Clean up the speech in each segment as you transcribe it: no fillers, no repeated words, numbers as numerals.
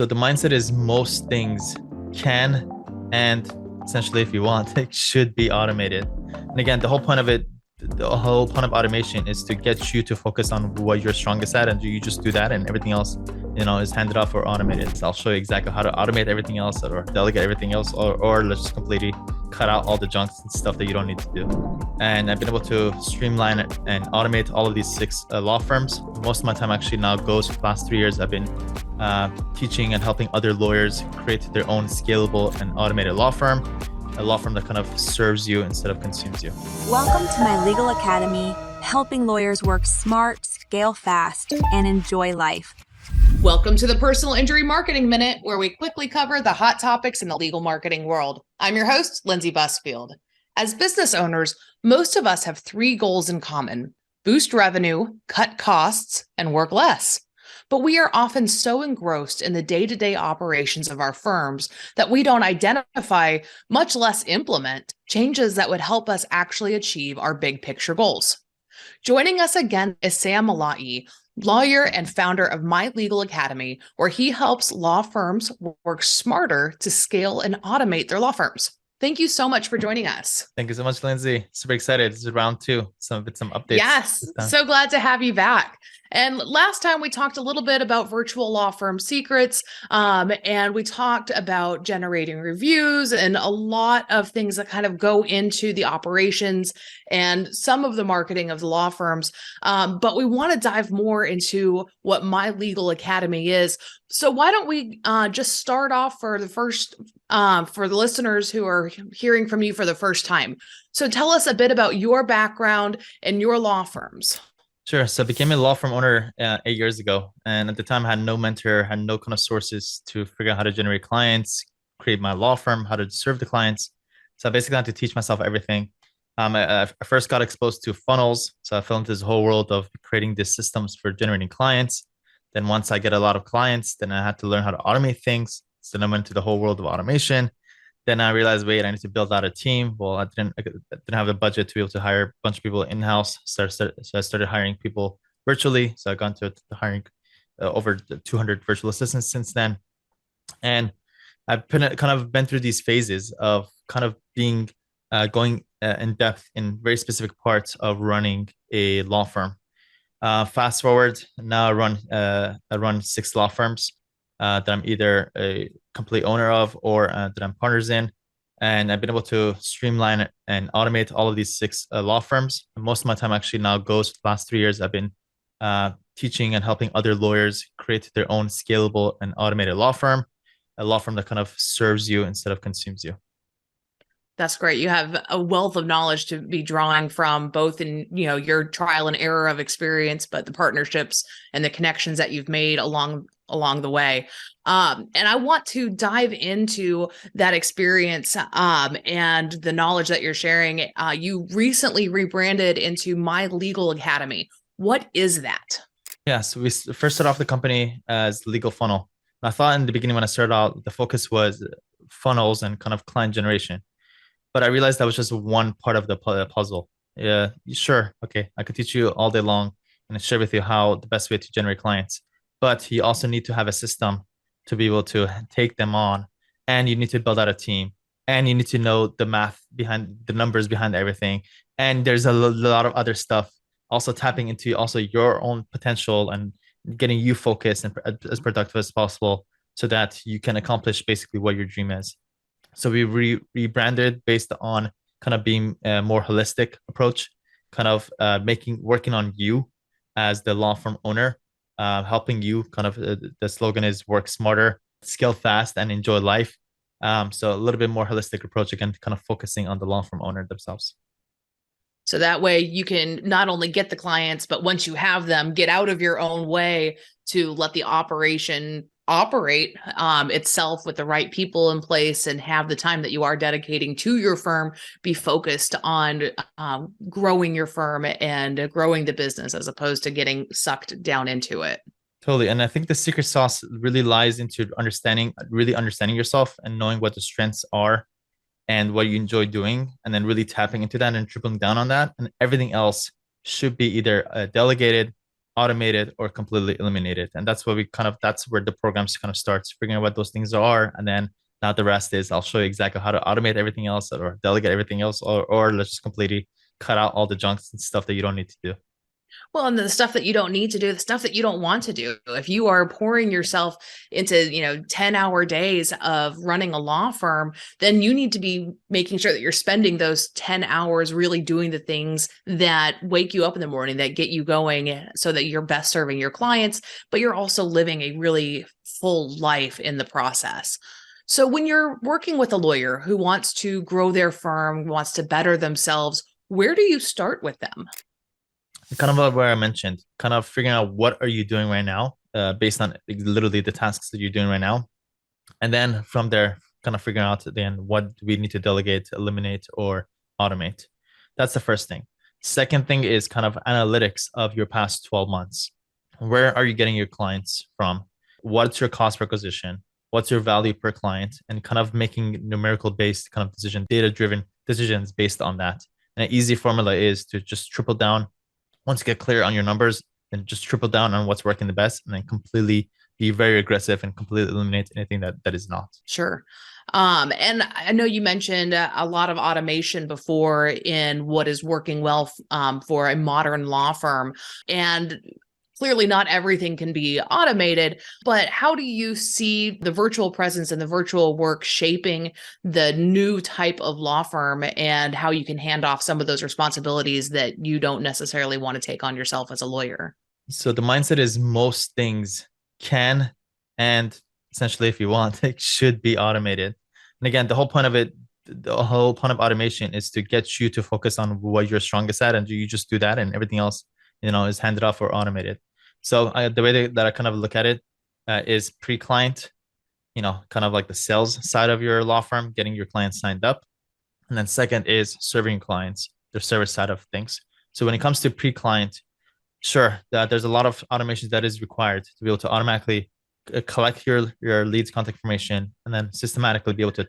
So the mindset is most things can and essentially, if you want, it should be automated. And again, the whole point of automation is to get you to focus on what you're strongest at, and you just do that, and everything else, is handed off or automated. So I'll show you exactly how to automate everything else or delegate everything else, or let's just completely cut out all the junk and stuff that you don't need to do. And I've been able to streamline it and automate all of these six law firms. Most of my time actually now goes for the last 3 years. I've been teaching and helping other lawyers create their own scalable and automated law firm, a law firm that kind of serves you instead of consumes you. Welcome to my legal academy, helping lawyers work smart, scale fast, and enjoy life. Welcome to the Personal Injury Marketing Minute, where we quickly cover the hot topics in the legal marketing world. I'm your host, Lindsey Busfield. As business owners, most of us have three goals in common: boost revenue, cut costs, and work less. But we are often so engrossed in the day-to-day operations of our firms that we don't identify, much less implement, changes that would help us actually achieve our big picture goals. Joining us again is Sam Mollaei, lawyer and founder of My Legal Academy, where he helps law firms work smarter to scale and automate their law firms. Thank you so much for joining us. Thank you so much, Lindsey. Super excited. This is round two. Some updates. Yes, so glad to have you back. And last time we talked a little bit about virtual law firm secrets, and we talked about generating reviews and a lot of things that kind of go into the operations and some of the marketing of the law firms. But we want to dive more into what My Legal Academy is. So why don't we just start off for the listeners who are hearing from you for the first time. So tell us a bit about your background and your law firms. Sure. So I became a law firm owner 8 years ago. And at the time, I had no mentor, had no kind of sources to figure out how to generate clients, create my law firm, how to serve the clients. So I basically had to teach myself everything. I first got exposed to funnels. So I fell into this whole world of creating these systems for generating clients. Then once I get a lot of clients, then I had to learn how to automate things. So then I went into the whole world of automation. Then I realized, wait, I need to build out a team. Well, I didn't have the budget to be able to hire a bunch of people in-house. So I started hiring people virtually. So I got into hiring over 200 virtual assistants since then. And I've kind of been through these phases of kind of being going in depth in very specific parts of running a law firm. Fast forward, now I run 6 law firms that I'm either a complete owner of or that I'm partners in. And I've been able to streamline it and automate all of these 6 law firms. And most of my time actually now goes for the last 3 years. I've been teaching and helping other lawyers create their own scalable and automated law firm, a law firm that kind of serves you instead of consumes you. That's great. You have a wealth of knowledge to be drawing from, both in, your trial and error of experience, but the partnerships and the connections that you've made along the way. And I want to dive into that experience and the knowledge that you're sharing. You recently rebranded into My Legal Academy. What is that? Yeah, so we first started off the company as Legal Funnel. And I thought in the beginning when I started out, the focus was funnels and kind of client generation. But I realized that was just one part of the puzzle. Yeah, sure. Okay, I could teach you all day long and share with you how the best way to generate clients. But you also need to have a system to be able to take them on. And you need to build out a team. And you need to know the math behind the numbers behind everything. And there's a lot of other stuff. Also tapping into also your own potential and getting you focused and as productive as possible so that you can accomplish basically what your dream is. So we rebranded based on kind of being a more holistic approach, kind of working on you as the law firm owner, helping you kind of, the slogan is work smarter, scale fast, and enjoy life. So a little bit more holistic approach, again, kind of focusing on the law firm owner themselves. So that way you can not only get the clients, but once you have them, get out of your own way to let the operation operate itself with the right people in place, and have the time that you are dedicating to your firm be focused on growing your firm and growing the business, as opposed to getting sucked down into it. Totally. And I think the secret sauce really lies into really understanding yourself and knowing what the strengths are and what you enjoy doing, and then really tapping into that and tripling down on that. And everything else should be either delegated, automate it, or completely eliminate it. And that's what that's where the programs kind of starts figuring out what those things are. And then now the rest is I'll show you exactly how to automate everything else or delegate everything else, or let's just completely cut out all the junks and stuff that you don't need to do. Well, and the stuff that you don't need to do, the stuff that you don't want to do. If you are pouring yourself into, 10-hour days of running a law firm, then you need to be making sure that you're spending those 10 hours really doing the things that wake you up in the morning, that get you going so that you're best serving your clients, but you're also living a really full life in the process. So when you're working with a lawyer who wants to grow their firm, wants to better themselves, where do you start with them? Kind of where I mentioned, kind of figuring out what are you doing right now, based on literally the tasks that you're doing right now. And then from there, kind of figuring out then what do we need to delegate, eliminate, or automate. That's the first thing. Second thing is kind of analytics of your past 12 months. Where are you getting your clients from? What's your cost per acquisition? What's your value per client? And kind of making numerical based kind of data-driven decisions based on that. And an easy formula is to just triple down. Once you get clear on your numbers, then just triple down on what's working the best, and then completely be very aggressive and completely eliminate anything that is not. Sure. And I know you mentioned a lot of automation before in what is working well for a modern law firm. And clearly not everything can be automated, but how do you see the virtual presence and the virtual work shaping the new type of law firm and how you can hand off some of those responsibilities that you don't necessarily want to take on yourself as a lawyer? So the mindset is most things can, and essentially if you want, it should be automated. And again, the whole point of automation is to get you to focus on what you're strongest at, and you just do that, and everything else, is handed off or automated. So the way that I kind of look at it is pre-client, kind of like the sales side of your law firm, getting your clients signed up. And then second is serving clients, the service side of things. So when it comes to pre-client, sure, there's a lot of automations that is required to be able to automatically collect your leads contact information and then systematically be able to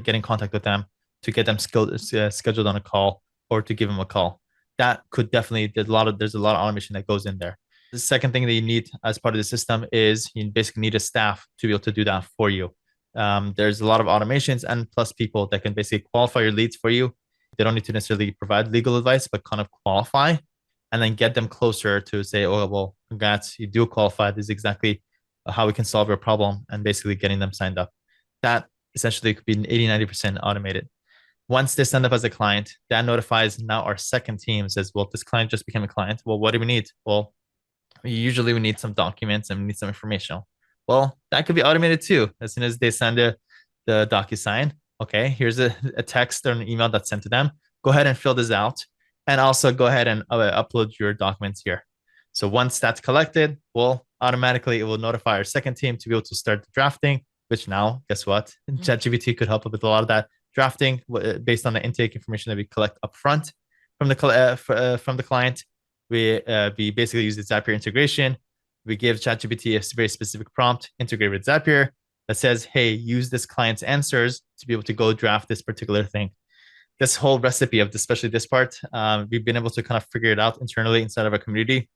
get in contact with them to get them scheduled on a call or to give them a call. That could definitely, there's a lot of automation that goes in there. The second thing that you need as part of the system is you basically need a staff to be able to do that for you. There's a lot of automations and plus people that can basically qualify your leads for you. They don't need to necessarily provide legal advice, but kind of qualify and then get them closer to say, oh, well, congrats, you do qualify. This is exactly how we can solve your problem, and basically getting them signed up. That essentially could be 80-90% automated. Once they stand up as a client, that notifies now our second team, says, well, this client just became a client. Well, what do we need? Well, usually we need some documents and we need some information. Well, that could be automated too. As soon as they send the DocuSign, okay, here's a text or an email that's sent to them. Go ahead and fill this out. And also go ahead and upload your documents here. So once that's collected, well, automatically it will notify our second team to be able to start the drafting, which now, guess what? ChatGPT could help with a lot of that drafting based on the intake information that we collect upfront from the client. We basically use the Zapier integration. We give ChatGPT a very specific prompt, integrate with Zapier, that says, hey, use this client's answers to be able to go draft this particular thing. This whole recipe of especially this part, we've been able to kind of figure it out internally inside of our community.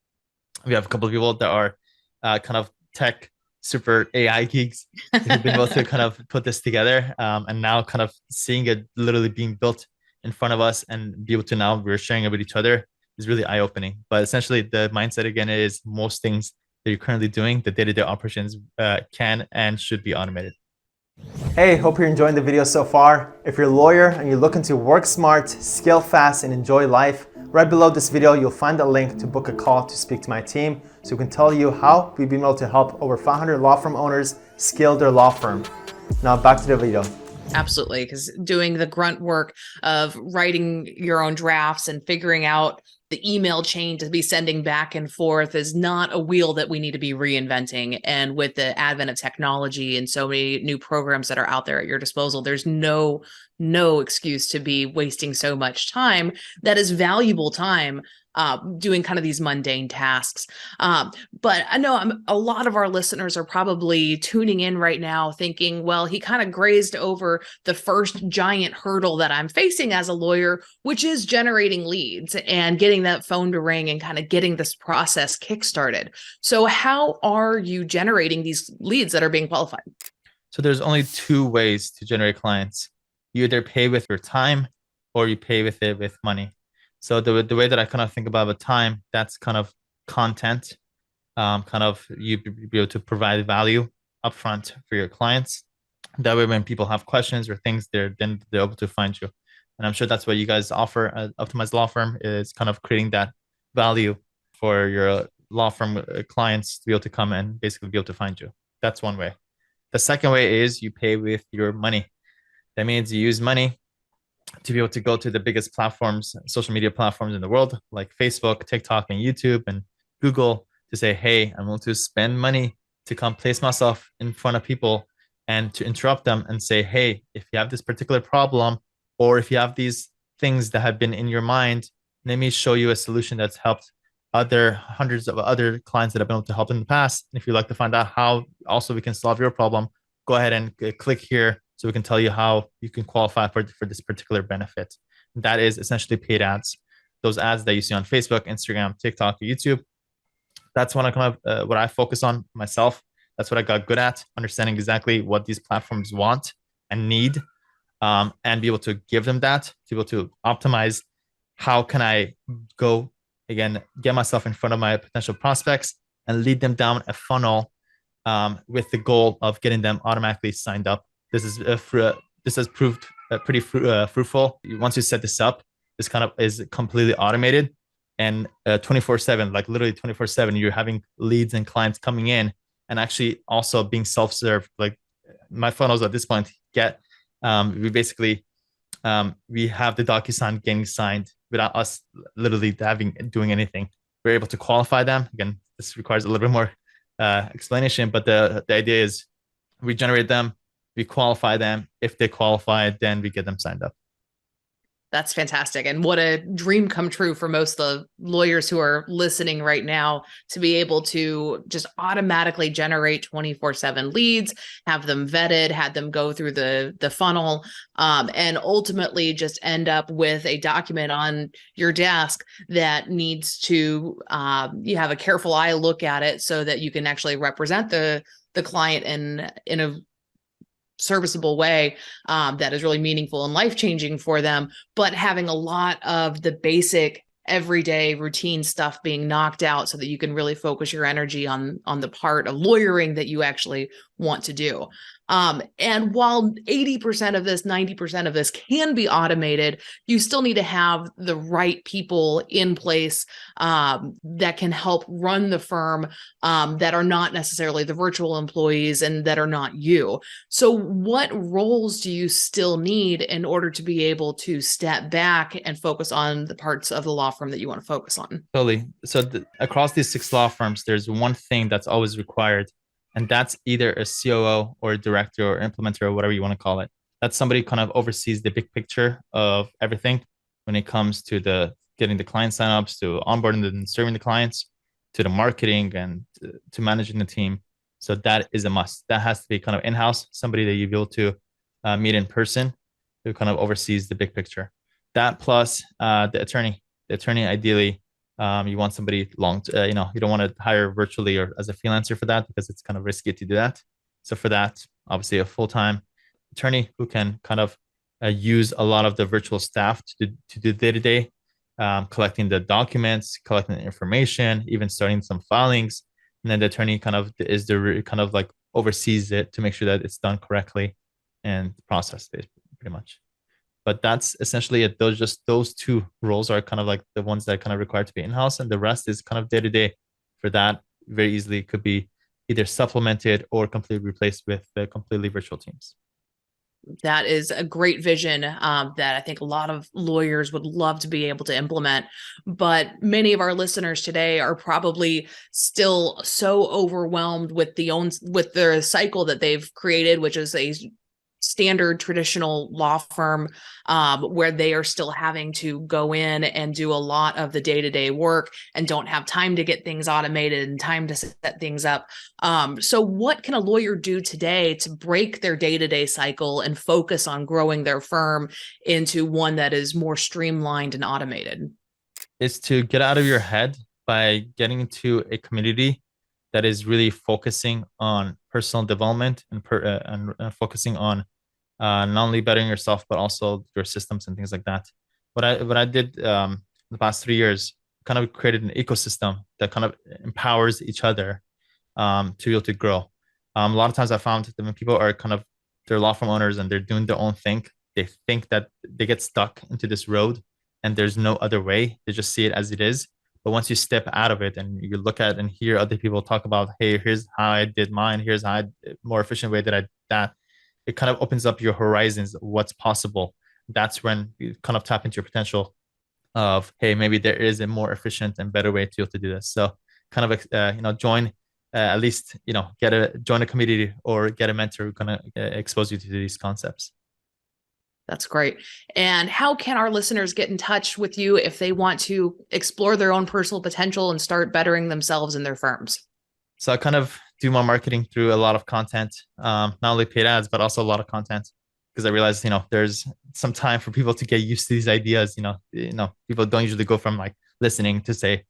We have a couple of people that are kind of tech super AI geeks who've been able to kind of put this together, and now kind of seeing it literally being built in front of us and be able to now we're sharing it with each other is really eye-opening. But essentially the mindset again is most things that you're currently doing, the day-to-day operations can and should be automated. Hey, hope you're enjoying the video so far. If you're a lawyer and you're looking to work smart, scale fast, and enjoy life, right below this video, you'll find a link to book a call to speak to my team so we can tell you how we've been able to help over 500 law firm owners scale their law firm. Now back to the video. Absolutely, because doing the grunt work of writing your own drafts and figuring out the email chain to be sending back and forth is not a wheel that we need to be reinventing. And with the advent of technology and so many new programs that are out there at your disposal, there's no excuse to be wasting so much time that is valuable time doing kind of these mundane tasks. But I know a lot of our listeners are probably tuning in right now thinking, well, he kind of grazed over the first giant hurdle that I'm facing as a lawyer, which is generating leads and getting that phone to ring and kind of getting this process kickstarted. So how are you generating these leads that are being qualified? So there's only two ways to generate clients. You either pay with your time or you pay with it with money. So the way that I kind of think about the time, that's kind of content, kind of you be able to provide value upfront for your clients. That way, when people have questions or things, they're able to find you. And I'm sure that's what you guys offer at Optimized Law Firm, is kind of creating that value for your law firm clients to be able to come and basically be able to find you. That's one way. The second way is you pay with your money. That means you use money to be able to go to the biggest platforms, social media platforms in the world, like Facebook, TikTok, and YouTube, and Google, to say, hey, I'm willing to spend money to come place myself in front of people and to interrupt them and say, hey, if you have this particular problem, or if you have these things that have been in your mind, let me show you a solution that's helped hundreds of other clients that I've been able to help in the past. And if you'd like to find out how also we can solve your problem, go ahead and click here so we can tell you how you can qualify for this particular benefit. That is essentially paid ads. Those ads that you see on Facebook, Instagram, TikTok, YouTube. That's what I focus on myself. That's what I got good at, understanding exactly what these platforms want and need, and be able to give them that, to be able to optimize how can I go, again, get myself in front of my potential prospects and lead them down a funnel, with the goal of getting them automatically signed up. This has proved pretty fruitful. Once you set this up, this kind of is completely automated and 24/7, like literally 24/7, you're having leads and clients coming in and actually also being self-serve. Like my funnels at this point we basically we have the DocuSign getting signed without us literally doing anything. We're able to qualify them. Again, this requires a little bit more explanation, but the idea is we generate them, we qualify them. If they qualify, then we get them signed up. That's fantastic. And what a dream come true for most of the lawyers who are listening right now, to be able to just automatically generate 24/7 leads, have them vetted, have them go through the funnel, and ultimately just end up with a document on your desk that needs to, you have a careful eye look at it so that you can actually represent the client in a serviceable way, that is really meaningful and life-changing for them, but having a lot of the basic everyday routine stuff being knocked out so that you can really focus your energy on the part of lawyering that you actually want to do. And while 80% of this, 90% of this can be automated, you still need to have the right people in place, that can help run the firm, that are not necessarily the virtual employees and that are not you. So what roles do you still need in order to be able to step back and focus on the parts of the law firm that you want to focus on? Totally. So across these 6 law firms, there's one thing that's always required, and that's either a COO or a director or implementer or whatever you want to call it. That's somebody kind of oversees the big picture of everything when it comes to getting the client signups, to onboarding and serving the clients, to the marketing and to managing the team. So that is a must. That has to be kind of in-house, somebody that you'll be able to meet in person, who kind of oversees the big picture. That plus the attorney. The attorney, ideally, you want somebody you don't want to hire virtually or as a freelancer for that, because it's kind of risky to do that. So for that, obviously a full-time attorney who can kind of use a lot of the virtual staff to do day-to-day, collecting the documents, collecting the information, even starting some filings. And then the attorney kind of is like oversees it to make sure that it's done correctly and processed pretty much. But that's essentially it. Those 2 roles are kind of like the ones that are kind of required to be in-house, and the rest is kind of day-to-day. For that, very easily could be either supplemented or completely replaced with the completely virtual teams. That is a great vision, that I think a lot of lawyers would love to be able to implement. But many of our listeners today are probably still so overwhelmed with the cycle that they've created, which is a standard traditional law firm where they are still having to go in and do a lot of the day-to-day work and don't have time to get things automated and time to set things up. So what can a lawyer do today to break their day-to-day cycle and focus on growing their firm into one that is more streamlined and automated? Is to get out of your head by getting into a community that is really focusing on personal development and focusing on not only bettering yourself but also your systems and things like that. What I did the past 3 years, kind of created an ecosystem that kind of empowers each other to be able to grow. A lot of times I found that when people are they're law firm owners and they're doing their own thing, they think that they get stuck into this road and there's no other way. They just see it as it is. But once you step out of it and you look at and hear other people talk about, hey, here's how I did mine, here's how more efficient way that I did that, it kind of opens up your horizons of what's possible. That's when you kind of tap into your potential of, hey, maybe there is a more efficient and better way to be able to do this. So kind of join at least join a community or get a mentor who kind of expose you to these concepts. That's great. And how can our listeners get in touch with you if they want to explore their own personal potential and start bettering themselves in their firms? So I kind of do my marketing through a lot of content, not only paid ads, but also a lot of content, because I realized, there's some time for people to get used to these ideas. People don't usually go from like listening to say,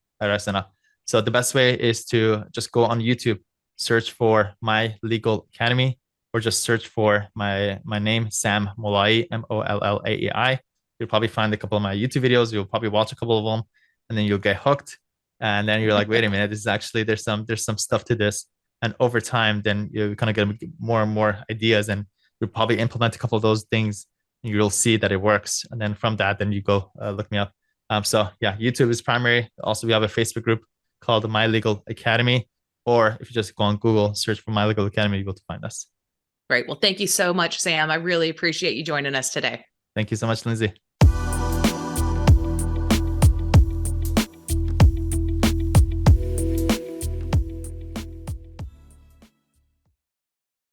so the best way is to just go on YouTube, search for My Legal Academy, or just search for my name, Sam Mollaei, Mollaei. You'll probably find a couple of my YouTube videos. You'll probably watch a couple of them, and then you'll get hooked. And then you're like, wait a minute, this is actually there's some stuff to this. And over time, then you kind of get more and more ideas, and you'll probably implement a couple of those things. And you'll see that it works, and then from that, then you go look me up. So yeah, YouTube is primary. Also, we have a Facebook group called My Legal Academy, or if you just go on Google, search for My Legal Academy, you'll be able to find us. Great. Well, thank you so much, Sam. I really appreciate you joining us today. Thank you so much, Lindsay.